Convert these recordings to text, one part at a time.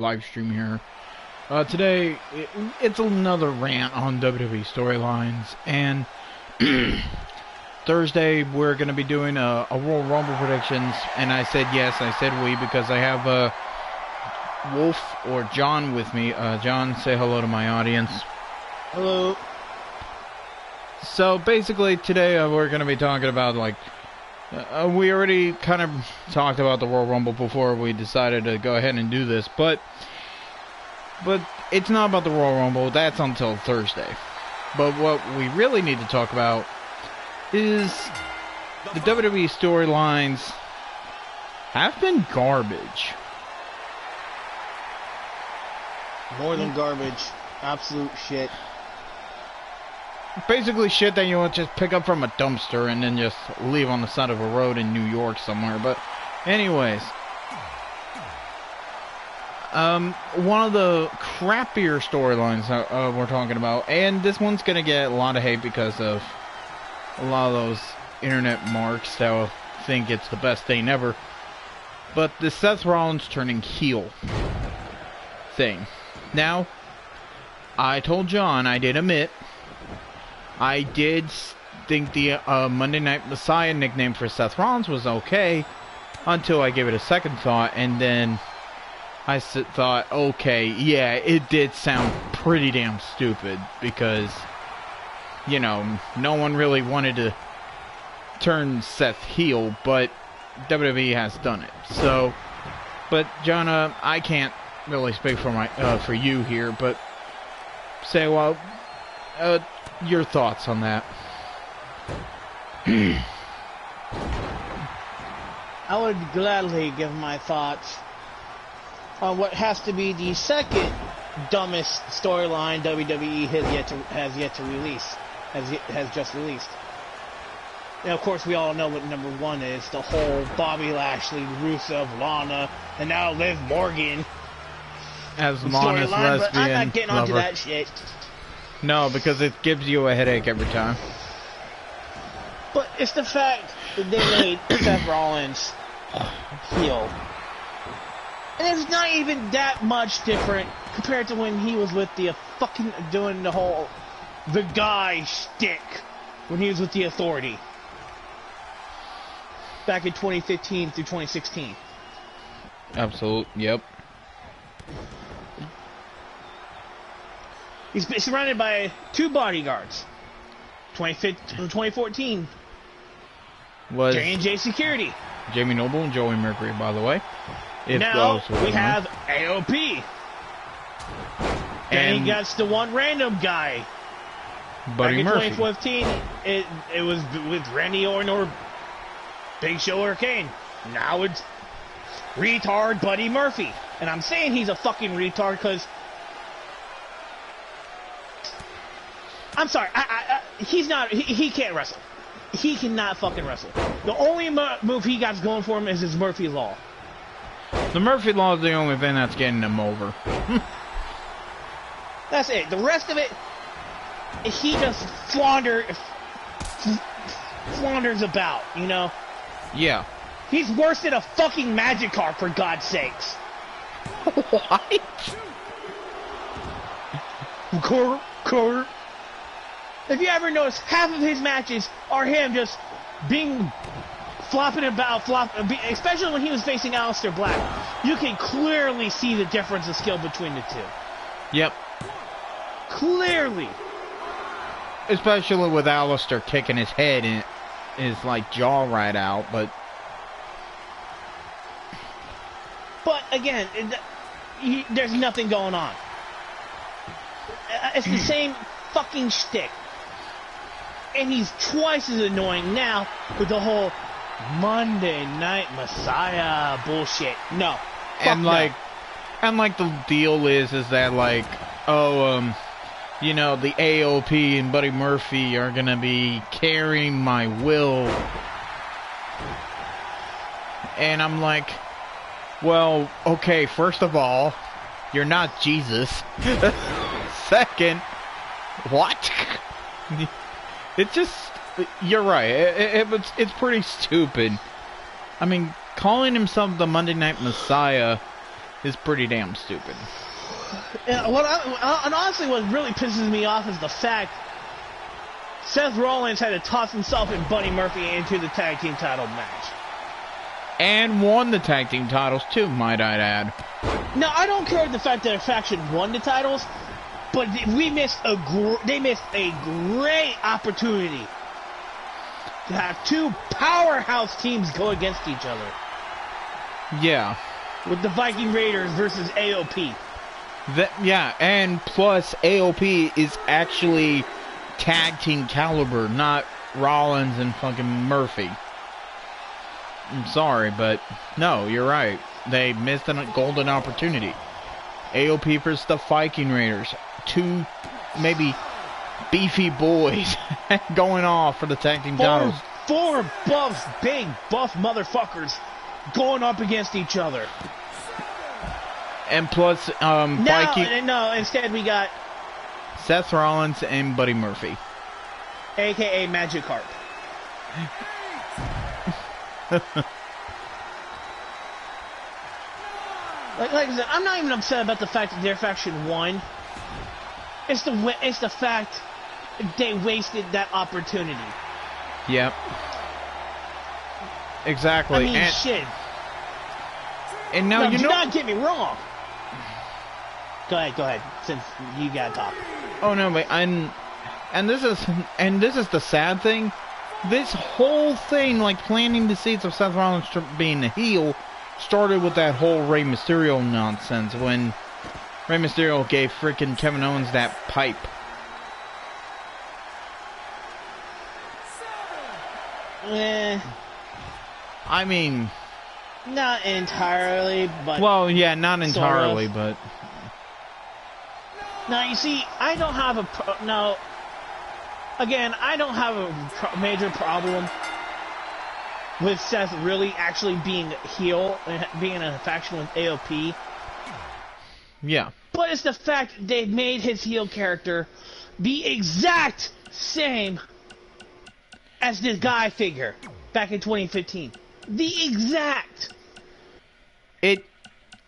live stream here. Today, it's another rant on WWE storylines, and Thursday we're going to be doing a Royal Rumble predictions, and I said yes, I said we, because I have Wolf or John with me. John, say hello to my audience. Hello. So basically today we're going to be talking about, like, we already kind of talked about the Royal Rumble before we decided to go ahead and do this, but it's not about the Royal Rumble. That's until Thursday. But what we really need to talk about is the WWE storylines have been garbage. More than garbage. Absolute shit. Basically shit that you would just pick up from a dumpster and then just leave on the side of a road in New York somewhere. But anyways, one of the crappier storylines we're talking about, and this one's gonna get a lot of hate because of a lot of those internet marks that will think it's the best thing ever, but the Seth Rollins turning heel thing. Now, I told John, I did admit, I did think the Monday Night Messiah nickname for Seth Rollins was okay until I gave it a second thought, and then I thought, okay, yeah, it did sound pretty damn stupid because, you know, no one really wanted to turn Seth heel, but WWE has done it. So, but John, I can't really speak for for you here, but say, well, your thoughts on that? I would gladly give my thoughts on what has to be the second dumbest storyline WWE has just released. And of course, we all know what number one is: the whole Bobby Lashley, Rusev, Lana, and now Liv Morgan as Lana's lesbian but I'm not getting onto that shit. No, because it gives you a headache every time. But it's the fact that they made Seth Rollins heel. And it's not even that much different compared to when he was with the fucking doing the whole the guy shtick when he was with the Authority back in 2015 through 2016. Absolutely, yep. He's surrounded by two bodyguards. 2014 was J&J Security. Jamie Noble and Joey Mercury, by the way. Now we have AOP. And he got the one random guy. Buddy Murphy. Back in 2015, it was with Randy Orton or Big Show or Kane. Now it's retard Buddy Murphy. And I'm saying he's a fucking retard because I'm sorry, he's not, he can't wrestle. He cannot fucking wrestle. The only move he got going for him is his Murphy Law. The Murphy Law is the only thing that's getting him over. That's it. The rest of it, he just flounders about, you know? Yeah. He's worse than a fucking magic card, for God's sakes. What? Core. If you ever notice, half of his matches are him just being flopping about, especially when he was facing Aleister Black. You can clearly see the difference of skill between the two. Yep. Clearly. Especially with Aleister kicking his head and his, like, jaw right out, but again, there's nothing going on. It's the same fucking shtick. And he's twice as annoying now with the whole Monday Night Messiah bullshit. No. And like the deal is that, like, you know, the AOP and Buddy Murphy are gonna be carrying my will. And I'm like, well, okay, first of all, you're not Jesus. Second, what? It's just, you're right. It's pretty stupid. I mean, calling himself the Monday Night Messiah is pretty damn stupid. And honestly, what really pisses me off is the fact Seth Rollins had to toss himself and Buddy Murphy into the tag team title match. And won the tag team titles too, might I add. Now, I don't care the fact that a faction won the titles, but they missed a great opportunity to have two powerhouse teams go against each other. Yeah. With the Viking Raiders versus AOP. Yeah, and plus AOP is actually tag team caliber, not Rollins and fucking Murphy. I'm sorry, but no, you're right. They missed a golden opportunity. AOP versus the Viking Raiders. Two, maybe, beefy boys going off for the tag team titles. Four big buff motherfuckers going up against each other. And plus, Viking... No, instead we got... Seth Rollins and Buddy Murphy. A.K.A. Magikarp. like I said, I'm not even upset about the fact that their faction won. It's the fact they wasted that opportunity. Yep. Exactly. I mean, shit. And now do not get me wrong. Go ahead, since you gotta talk. Oh no, but and this is the sad thing. This whole thing, like planting the seeds of Seth Rollins being a heel, started with that whole Rey Mysterio nonsense when Rey Mysterio gave freaking Kevin Owens that pipe. I mean, not entirely, but... Well, yeah, not entirely, sort of. But... Now, you see, I don't have a... Again, I don't have a major problem with Seth really actually being a heel and being in a faction with AOP. Yeah. But it's the fact they made his heel character the exact same as this guy figure back in 2015. The exact.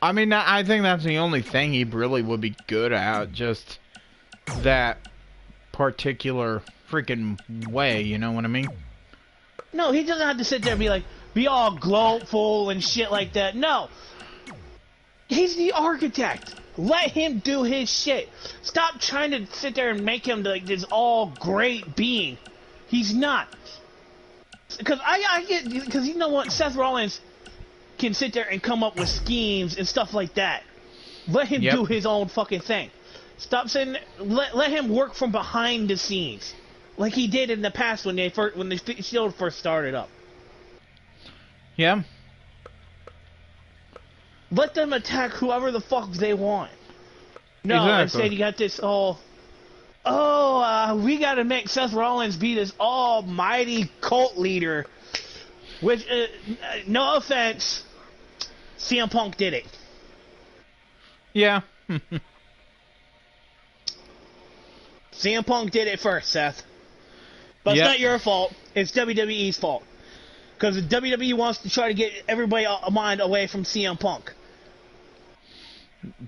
I mean, I think that's the only thing he really would be good at, just that particular freaking way, you know what I mean? No, he doesn't have to sit there and be all glowful and shit like that. No. He's the architect. Let him do his shit. Stop trying to sit there and make him like this all great being. He's not. Because I get, because you know what, Seth Rollins can sit there and come up with schemes and stuff like that. Let him do his own fucking thing. Stop saying, let him work from behind the scenes, like he did in the past when the Shield first started up. Yeah. Let them attack whoever the fuck they want. No, exactly. Instead you got this whole, we gotta make Seth Rollins be this almighty cult leader. Which, no offense, CM Punk did it. Yeah. CM Punk did it first, Seth. But it's not your fault. It's WWE's fault. Because WWE wants to try to get everybody mind away from CM Punk.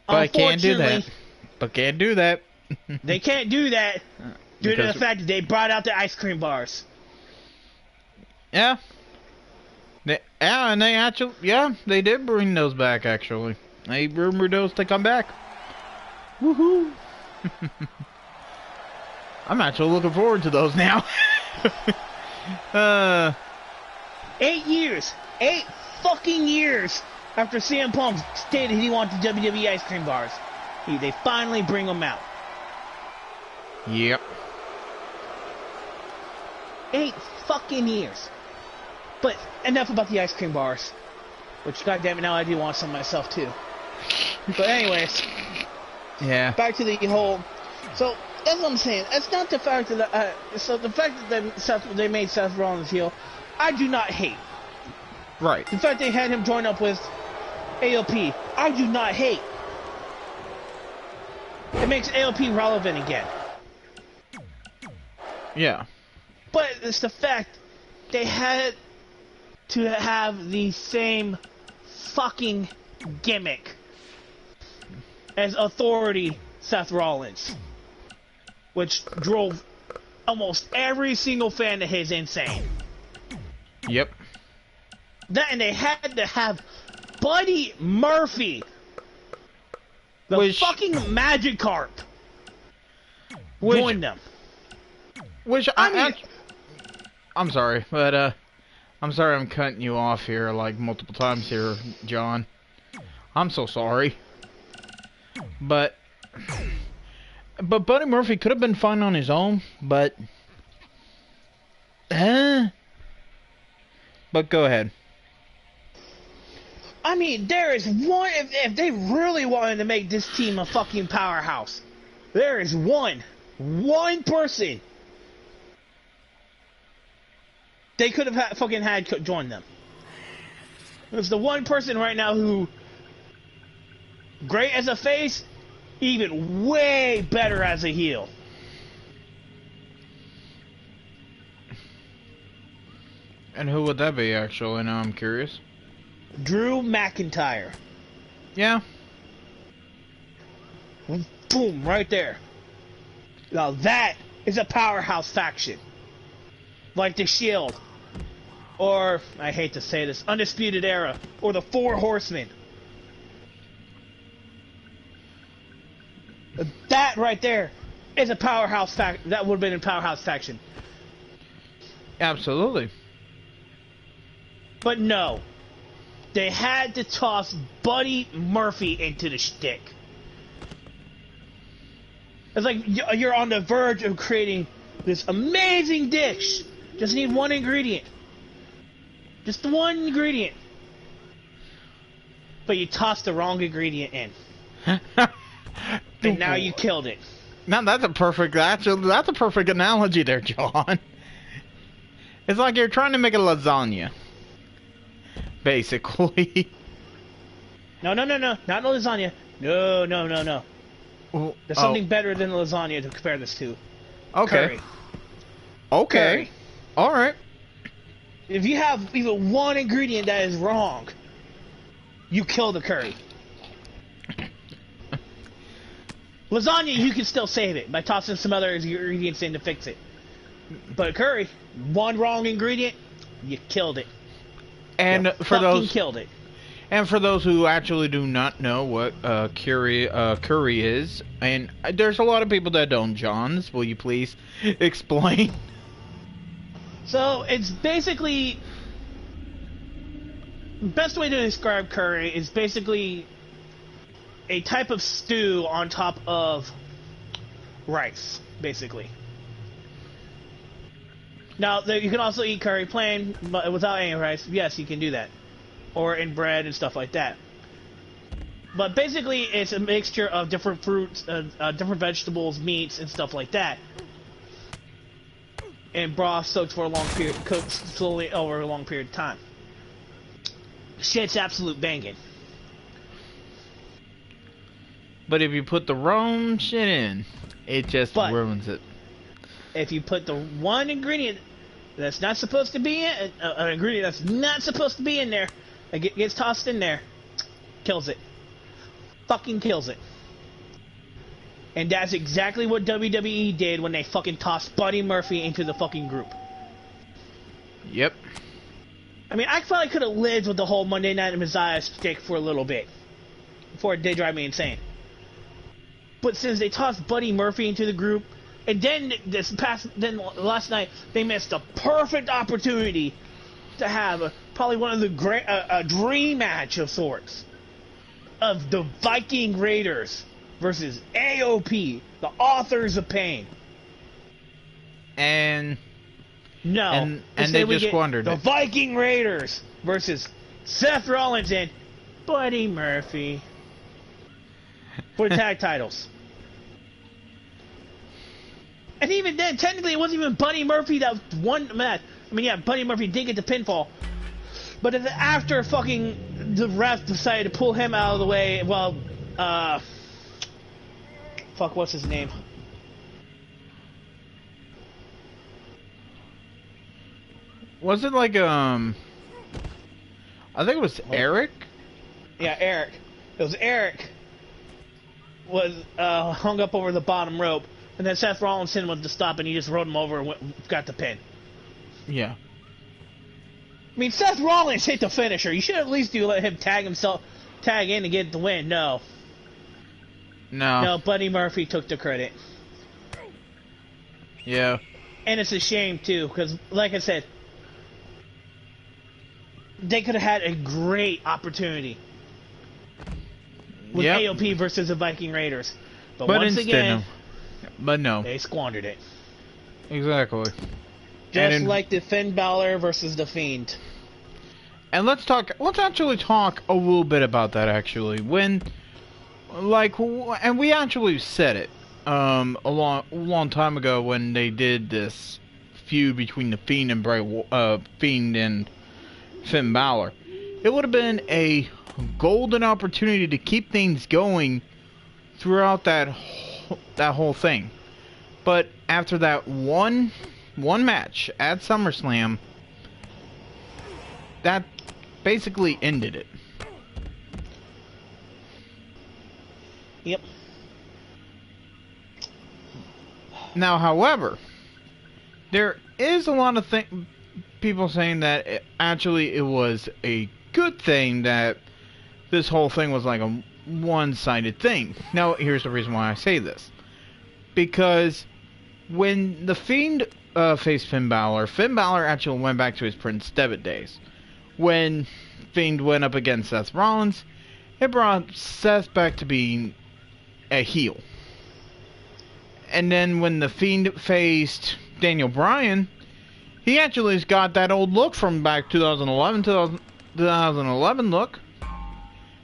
But can't do that. They can't do that due to the fact that they brought out the ice cream bars. Yeah. They did bring those back, actually. They rumored those to come back. Woohoo! I'm actually looking forward to those now. 8 years. 8 fucking years after CM Punk stated he wanted WWE ice cream bars. They finally bring them out. Yep. 8 fucking years. But enough about the ice cream bars. Which, goddammit, now I do want some myself too. But anyways. Yeah. Back to the whole... So, that's what I'm saying. It's not the fact that... so the fact that they made Seth Rollins heel, I do not hate. Right. The fact they had him join up with AOP, I do not hate. It makes AOP relevant again. Yeah. But it's the fact they had to have the same fucking gimmick as authority Seth Rollins, which drove almost every single fan of his insane. Yep. That, and they had to have Buddy Murphy, the fucking Magikarp, join them. Which I'm sorry, but I'm sorry I'm cutting you off here like multiple times here, John. I'm so sorry. But Buddy Murphy could have been fine on his own, but but go ahead. I mean, there is one, if they really wanted to make this team a fucking powerhouse, there is one person they could have fucking had join them. It's the one person right now who, great as a face, even way better as a heel. And who would that be, actually? Now I'm curious. Drew McIntyre. Yeah. Boom, right there. Now that is a powerhouse faction. Like the Shield. Or, I hate to say this, Undisputed Era. Or the Four Horsemen. That right there is a powerhouse faction. That would have been a powerhouse faction. Absolutely. But no. They had to toss Buddy Murphy into the shtick. It's like you're on the verge of creating this amazing dish. Just need one ingredient. Just the one ingredient. But you tossed the wrong ingredient in. And now you killed it. Now that's a perfect analogy there, John. It's like you're trying to make a lasagna. Basically. No. Not lasagna. No. Well, There's something better than lasagna to compare this to. Okay. Curry. Okay. Curry. Alright. If you have even one ingredient that is wrong, you kill the curry. Lasagna, you can still save it by tossing some other ingredients in to fix it. But curry, one wrong ingredient, you killed it. And for killed it. And for those who actually do not know what curry is, and there's a lot of people that don't, John, will you please explain? So it's basically, best way to describe curry is basically a type of stew on top of rice, basically. Now, you can also eat curry plain, but without any rice. Yes, you can do that. Or in bread and stuff like that. But basically, it's a mixture of different fruits, different vegetables, meats, and stuff like that. And broth soaked for a long period, cooked slowly over a long period of time. Shit's absolute banging. But if you put the wrong shit in, it just ruins it. If you put the one ingredient that's not supposed to be in, an ingredient that's not supposed to be in there, it gets tossed in there, kills it. Fucking kills it. And that's exactly what WWE did when they fucking tossed Buddy Murphy into the fucking group. Yep. I mean, I probably could have lived with the whole Monday Night Messiah stick for a little bit. Before it did drive me insane. But since they tossed Buddy Murphy into the group, and then last night, they missed a perfect opportunity to have probably one of the great, a dream match of sorts. Of the Viking Raiders versus AOP, the Authors of Pain. And they just squandered it. The Viking Raiders versus Seth Rollins and Buddy Murphy for the tag titles. And even then, technically, it wasn't even Buddy Murphy that won the match. I mean, yeah, Buddy Murphy did get the pinfall. But after fucking the ref decided to pull him out of the way, well, fuck, what's his name? Was it like, I think it was Eric? Yeah, Eric. It was Eric. was hung up over the bottom rope, and then Seth Rollins hit him with the stop, and he just rode him over and got the pin. Yeah. I mean, Seth Rollins hit the finisher. You should at least let him tag in to get the win. No. No, Buddy Murphy took the credit. Yeah. And it's a shame, too, because, like I said, they could have had a great opportunity with AOP versus the Viking Raiders. But once again, no. They squandered it. Exactly. Just like the Finn Balor versus the Fiend. And let's actually talk a little bit about that, actually. And we actually said it a long time ago when they did this feud between the Fiend and Fiend and Finn Balor. It would have been a golden opportunity to keep things going throughout that whole thing. But after that one match at SummerSlam, that basically ended it. Yep. Now, however, there is a lot of people saying that it was a good thing that this whole thing was like a one-sided thing. Now, here's the reason why I say this. Because when the Fiend faced Finn Balor actually went back to his Prince Devitt days. When Fiend went up against Seth Rollins, it brought Seth back to being a heel. And then when the Fiend faced Daniel Bryan, he actually got that old look from back 2011 look.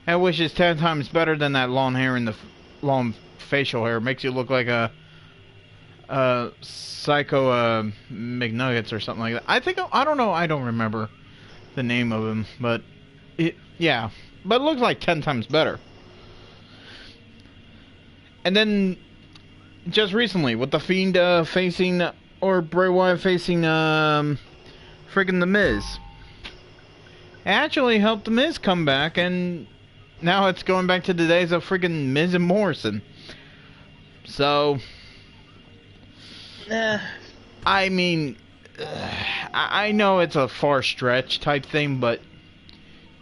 Which is 10 times better than that long hair and the long facial hair. It makes you look like a Psycho McNuggets or something like that. I don't know. I don't remember the name of him, but but it looks like 10 times better. And then just recently with the Fiend facing or Bray Wyatt facing friggin' The Miz, it actually helped The Miz come back, and now it's going back to the days of friggin' Miz and Morrison. So, I mean, I know it's a far stretch type thing, but,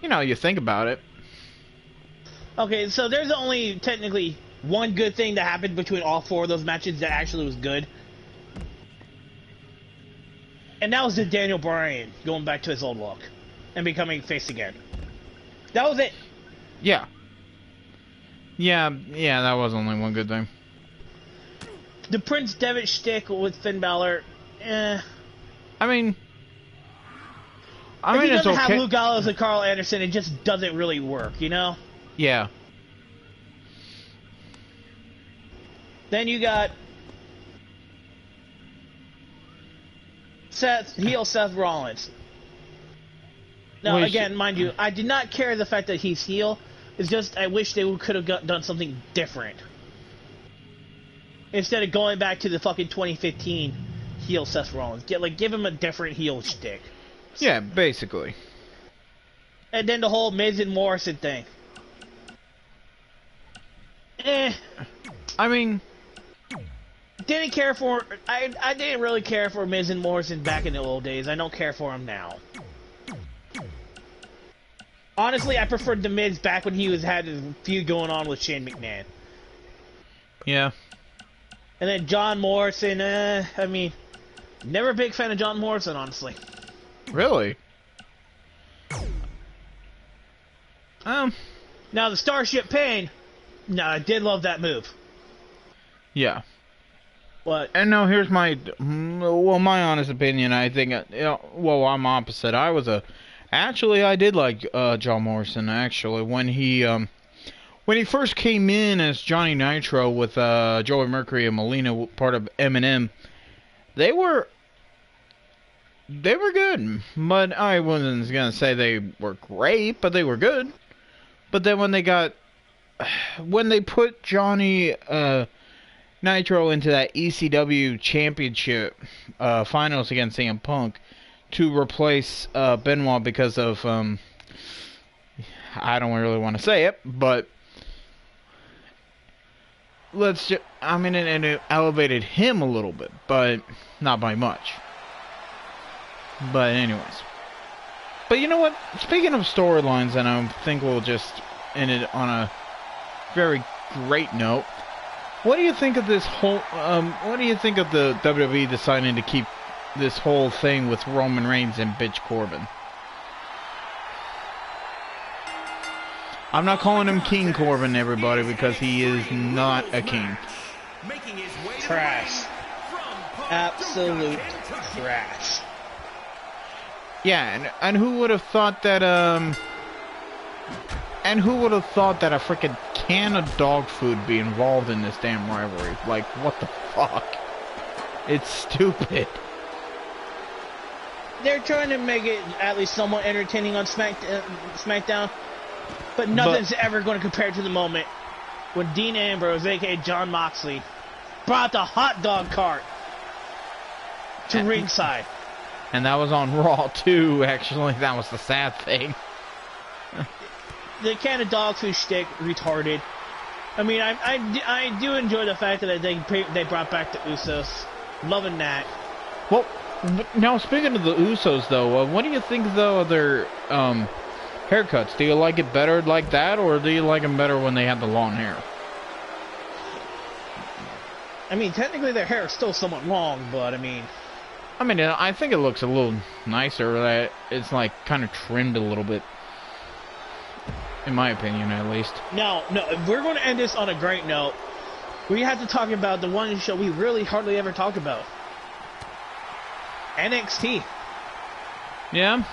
you think about it. Okay, so there's only technically one good thing that happened between all four of those matches that actually was good. And that was the Daniel Bryan going back to his old look and becoming face again. That was it. Yeah, that was only one good thing. The Prince Devitt shtick with Finn Balor, I mean, if he it's doesn't okay. have Luke Gallows and Carl Anderson, it just doesn't really work, Yeah. Then you got heel Seth Rollins. Now, again, mind you, I did not care the fact that he's heel. It's just I wish they could have done something different. Instead of going back to the fucking 2015 heel Seth Rollins. Give him a different heel shtick. Yeah, basically. And then the whole Miz and Morrison thing. I mean, didn't care for... I didn't really care for Miz and Morrison back in the old days. I don't care for him now. Honestly, I preferred The Miz back when he had his feud going on with Shane McMahon. Yeah. And then John Morrison, I mean, never a big fan of John Morrison, honestly. Really? Now, the Starship Pain, no, I did love that move. Yeah. What? And now here's my honest opinion. I think, I'm opposite. Actually, I did like John Morrison, actually, when he first came in as Johnny Nitro with Joey Mercury and Melina, part of M&M. They were good, but I wasn't gonna say they were great, but they were good. But then when they put Johnny Nitro into that ECW Championship finals against CM Punk to replace Benoit because of I don't really want to say it, but I mean, and it elevated him a little bit, but not by much. But anyways. But you know what? Speaking of storylines, and I think we'll just end it on a very great note. What do you think of this whole, what do you think of the WWE deciding to keep this whole thing with Roman Reigns and Bitch Corbin? I'm not calling him King Corbin, everybody, because he is not a king. Trash. Absolute trash. Yeah, and who would have thought that, and who would have thought that a freaking can of dog food be involved in this damn rivalry? Like, what the fuck? It's stupid. They're trying to make it at least somewhat entertaining on SmackDown, but nothing's ever going to compare to the moment when Dean Ambrose, aka Jon Moxley, brought the hot dog cart to ringside. And that was on Raw, too, actually. That was the sad thing. The can of dog food shtick, retarded. I mean, I do enjoy the fact that they brought back the Usos. Loving that. Well, now speaking of the Usos, though, what do you think, though, of their haircuts? Do you like it better like that, or do you like them better when they have the long hair? I mean, technically their hair is still somewhat long, but I mean, I think it looks a little nicer. That it's like kind of trimmed a little bit, in my opinion, at least. No, if we're going to end this on a great note, we have to talk about the one show we really hardly ever talk about. NXT. Yeah,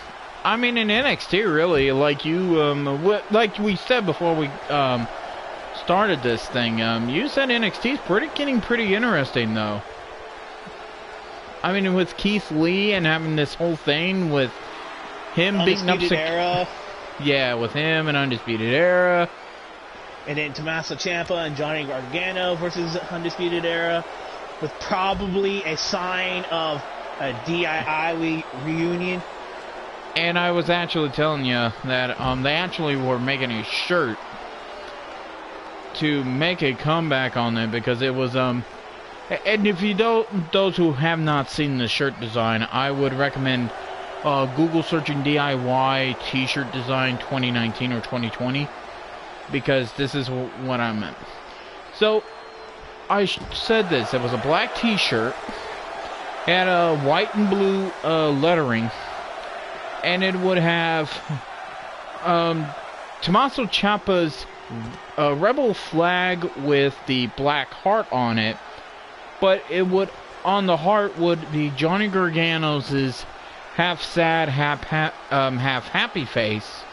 I mean in NXT, really, like like we said before we started this thing, you said NXT is getting pretty interesting, though. I mean, with Keith Lee and having this whole thing with him beating up... Era. Yeah, with him and Undisputed Era. And then Tommaso Ciampa and Johnny Gargano versus Undisputed Era, with probably a sign of a DIY reunion. And I was actually telling you that they actually were making a shirt to make a comeback on it, because it was and if you don't, those who have not seen the shirt design, I would recommend Google searching DIY t-shirt design 2019 or 2020, because this is what I meant. So I said this. It was a black t-shirt, had a white and blue lettering, and it would have Tommaso Ciampa's rebel flag with the black heart on it, but it would, on the heart would be Johnny Gargano's half sad, half happy face,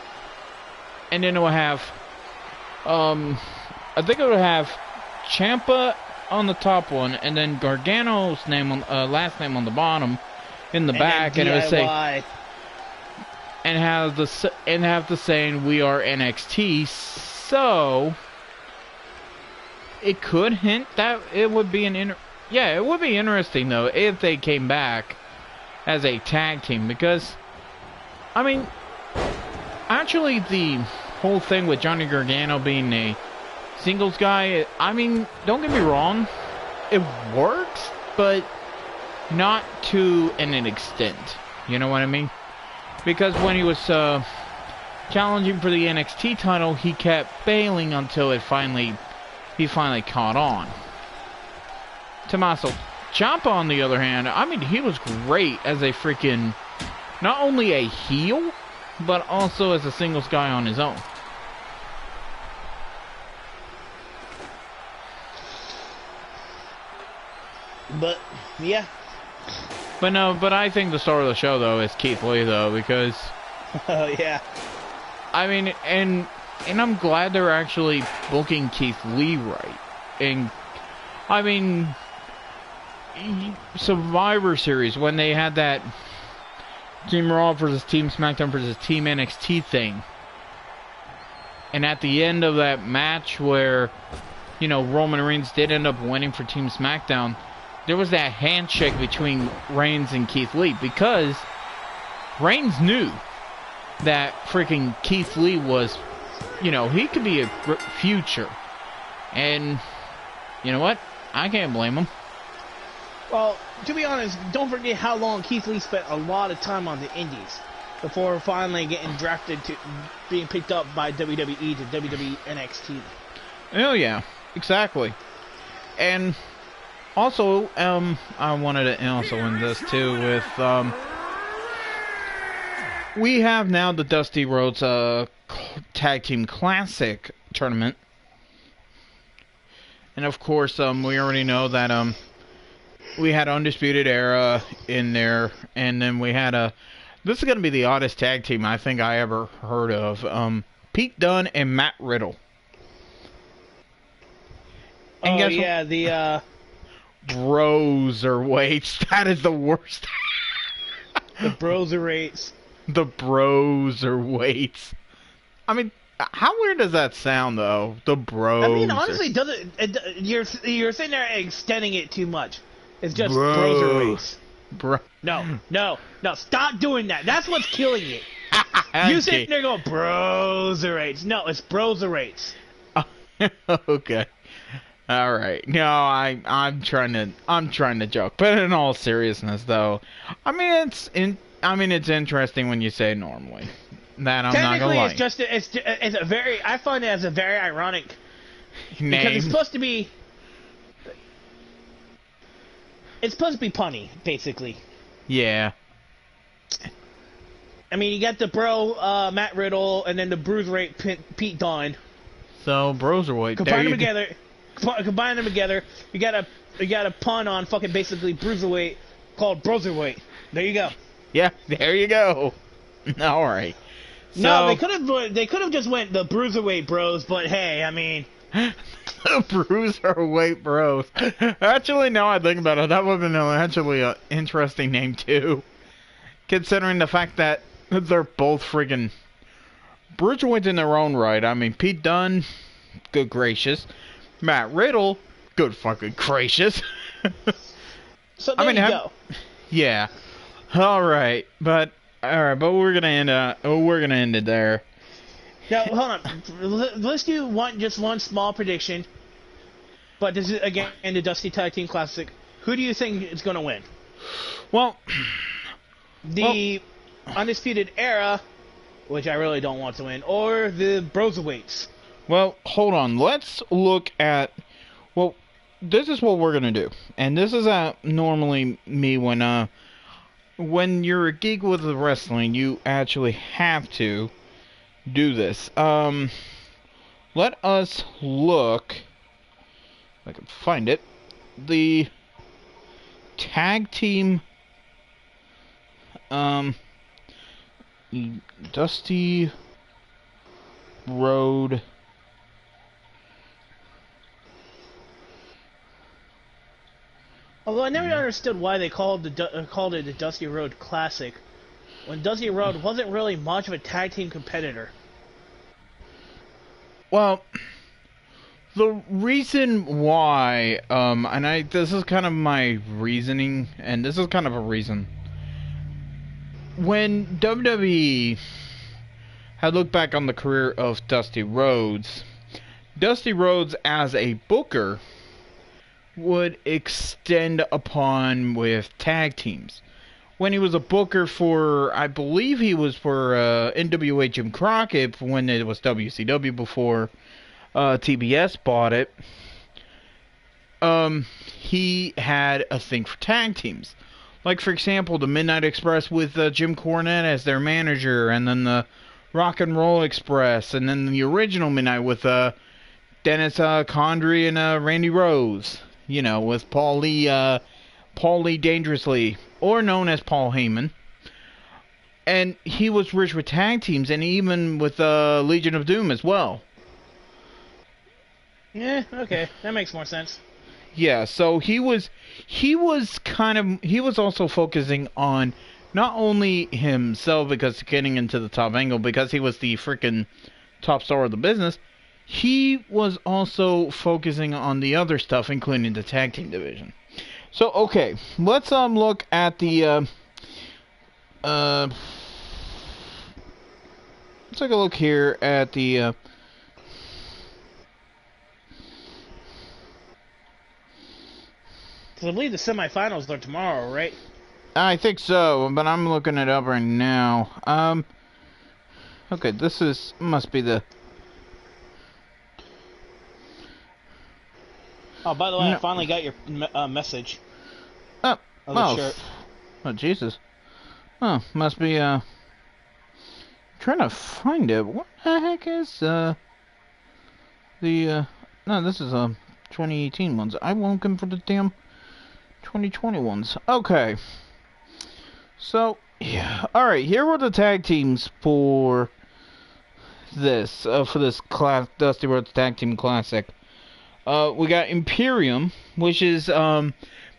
and then it would have I think it would have Ciampa on the top one, and then Gargano's name on last name on the bottom in the back, and it would say, and have the saying, "We are NXT." So it could hint that it would be it would be interesting, though, if they came back as a tag team, because I mean, actually the whole thing with Johnny Gargano being a singles guy, I mean, don't get me wrong, it works, but not to an extent. You know what I mean? Because when he was challenging for the NXT title, he kept failing until he finally caught on. Tommaso Ciampa, on the other hand, I mean, he was great as a freaking, not only a heel, but also as a singles guy on his own. But, yeah. But I think the star of the show, though, is Keith Lee, though, because... Oh, yeah. I mean, and I'm glad they're actually booking Keith Lee right. And, I mean, Survivor Series, when they had that Team Raw versus Team SmackDown versus Team NXT thing, and at the end of that match where, you know, Roman Reigns did end up winning for Team SmackDown, there was that handshake between Reigns and Keith Lee, because Reigns knew that freaking Keith Lee was, you know, he could be a future. And You know what? I can't blame him. Well, to be honest, don't forget how long Keith Lee spent a lot of time on the Indies before finally getting drafted to being picked up by WWE to WWE NXT. Oh yeah, exactly. And also, I wanted to also end this too with we have now the Dusty Rhodes Tag Team Classic tournament, and of course, we already know that we had Undisputed Era in there, and then we had this is going to be the oddest tag team I think I ever heard of. Pete Dunne and Matt Riddle. And oh yeah, the Bros or weights. That is the worst. the Broserweights. The Bros or weights. I mean, how weird does that sound though? The Bros. I mean, honestly, you're sitting there extending it too much. It's just Bros. Broserweights. Bro. No, stop doing that. That's what's killing it. You sitting there going Broserweights. No, it's Broserweights. Okay. All right. No, I'm trying to joke, but in all seriousness, though, I mean it's interesting when you say it normally. That I'm not gonna lie. It's a very, I find it as a very ironic name because it's supposed to be punny, basically. Yeah. I mean, you got the bro Matt Riddle and then the Bruiserweight Pete Dunne. So Broserweight. Combine them together. You got a pun on fucking basically Bruiserweight called Broserweight. There you go. Yeah, there you go. All right. So, no, they could have just went the Bruiserweight Bros, but hey, I mean, the Bruiserweight Bros. Actually, now I think about it, that would have been actually an interesting name too, considering the fact that they're both friggin' Bruiserweights in their own right. I mean, Pete Dunne, good gracious. Matt Riddle, good fucking gracious. So there you go. Yeah. All right, but we're gonna end it there. Now hold on. Let's do one small prediction. But this is again in the Dusty Tag Team Classic. Who do you think is gonna win? Well, the Undisputed Era, which I really don't want to win, or the Broserweights. Well, hold on. Let's look at... Well, this is what we're going to do. And this is normally me when you're a geek with wrestling, you actually have to do this. Let us look... If I can find it. The tag team... Dusty Road... Although I never understood why they called it the Dusty Road Classic, when Dusty Road wasn't really much of a tag team competitor. Well, the reason why, this is kind of my reasoning, and this is kind of a reason. When WWE had looked back on the career of Dusty Rhodes as a booker would extend upon with tag teams. When he was a booker for, I believe he was for NWA Jim Crockett when it was WCW before TBS bought it, he had a thing for tag teams. Like, for example, the Midnight Express with Jim Cornette as their manager, and then the Rock and Roll Express, and then the original Midnight with Dennis Condrey and Randy Rose. You know, with Paul Lee Dangerously, or known as Paul Heyman. And he was rich with tag teams, and even with Legion of Doom as well. Yeah, okay, that makes more sense. Yeah, so he was also focusing on not only himself, because getting into the top angle, because he was the freaking top star of the business. He was also focusing on the other stuff, including the tag team division. So, okay, let's look at the let's take a look here at the Because I believe the semifinals are tomorrow, right? I think so, but I'm looking it up right now. Okay, must be the... Oh, by the way, I No. finally got your message. Oh, Of the shirt. oh, Jesus. Oh, must be, trying to find it. What the heck is, no, this is, 2018 ones. I won't come for the damn 2020 ones. Okay. So, yeah. Alright, here were the tag teams for this Dusty Rhodes Tag Team Classic. We got Imperium, which is,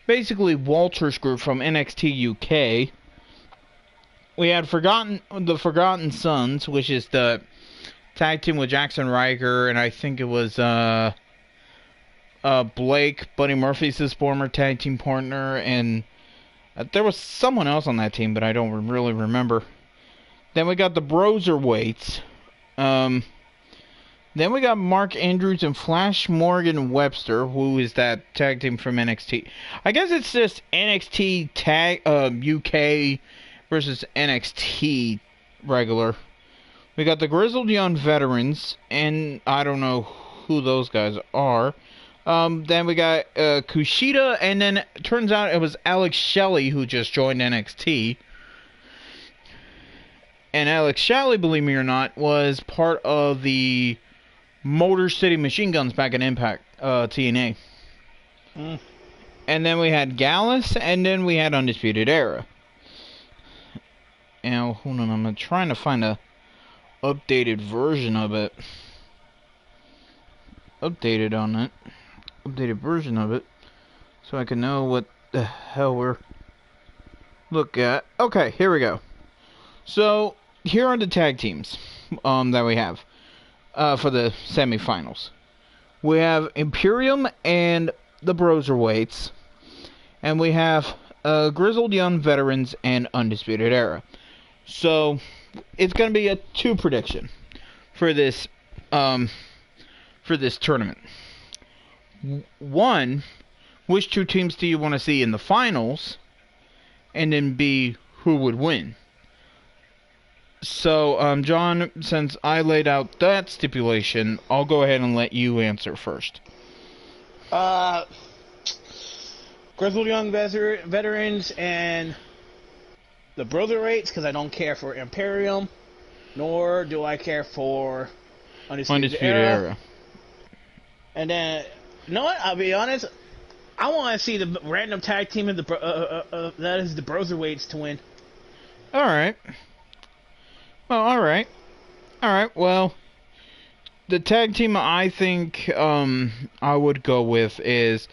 basically Walter's group from NXT UK. We had the Forgotten Sons, which is the tag team with Jackson Ryker, and I think it was, Blake, Buddy Murphy's his former tag team partner, and there was someone else on that team, but I don't really remember. Then we got the Broserweights. Then we got Mark Andrews and Flash Morgan Webster, who is that tag team from NXT. I guess it's just NXT UK versus NXT regular. We got the Grizzled Young Veterans, and I don't know who those guys are. Then we got Kushida, and then it turns out it was Alex Shelley who just joined NXT. And Alex Shelley, believe me or not, was part of the Motor City Machine Guns back in Impact TNA. And then we had Gallus, and then we had Undisputed Era. Now, hold on, I'm trying to find a updated version of it. Updated version of it, so I can know what the hell we're look at. Okay, here we go. So here are the tag teams that we have for the semifinals. We have Imperium and the Broserweights, and we have Grizzled Young Veterans and Undisputed Era. So it's going to be a 2 prediction for this tournament. 1, which 2 teams do you want to see in the finals? And then B, who would win? So, John, since I laid out that stipulation, I'll go ahead and let you answer first. Grizzled Young Veterans and the Broserweights, because I don't care for Imperium, nor do I care for Undisputed Era. And then, you know what? I'll be honest. I want to see the random tag team of that is the Broserweights to win. All right. Well, all right. Well, the tag team I think I would go with is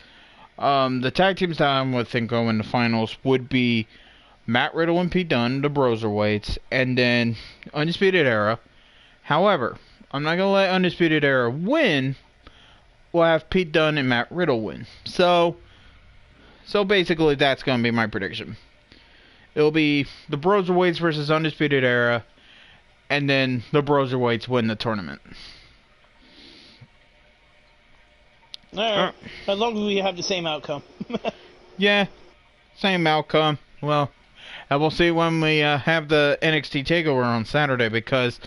the tag teams that I would think go in the finals would be Matt Riddle and Pete Dunne, the Broserweights, and then Undisputed Era. However, I'm not gonna let Undisputed Era win. We'll have Pete Dunne and Matt Riddle win. So basically that's going to be my prediction. It'll be the Broserweights versus Undisputed Era, and then the Broserweights win the tournament. Alright, as long as we have the same outcome. Yeah, same outcome. Well, and we'll see when we have the NXT TakeOver on Saturday, because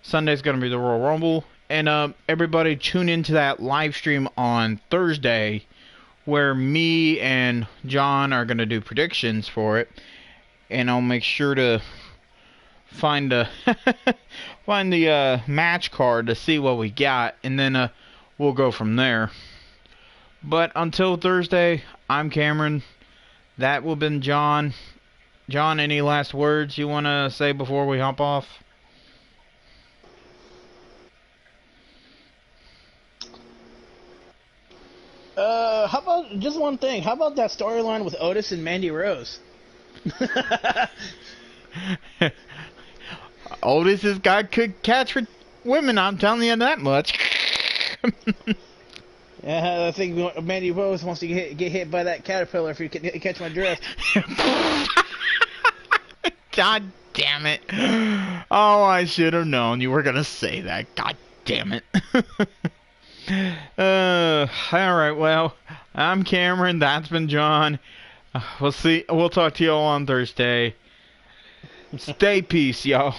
Sunday's going to be the Royal Rumble. And everybody tune into that live stream on Thursday, where me and John are going to do predictions for it. And I'll make sure to find the match card to see what we got, and then we'll go from there. But until Thursday, I'm Cameron. That will have been John. John, any last words you want to say before we hop off? How about just one thing? How about that storyline with Otis and Mandy Rose? Otis has got good catch with women, I'm telling you that much. Yeah, I think Mandy Rose wants to get hit by that caterpillar, if you catch my drift. God damn it. Oh, I should have known you were going to say that. God damn it. All right. Well, I'm Cameron. That's been John. We'll see. We'll talk to y'all on Thursday. Stay peace, y'all.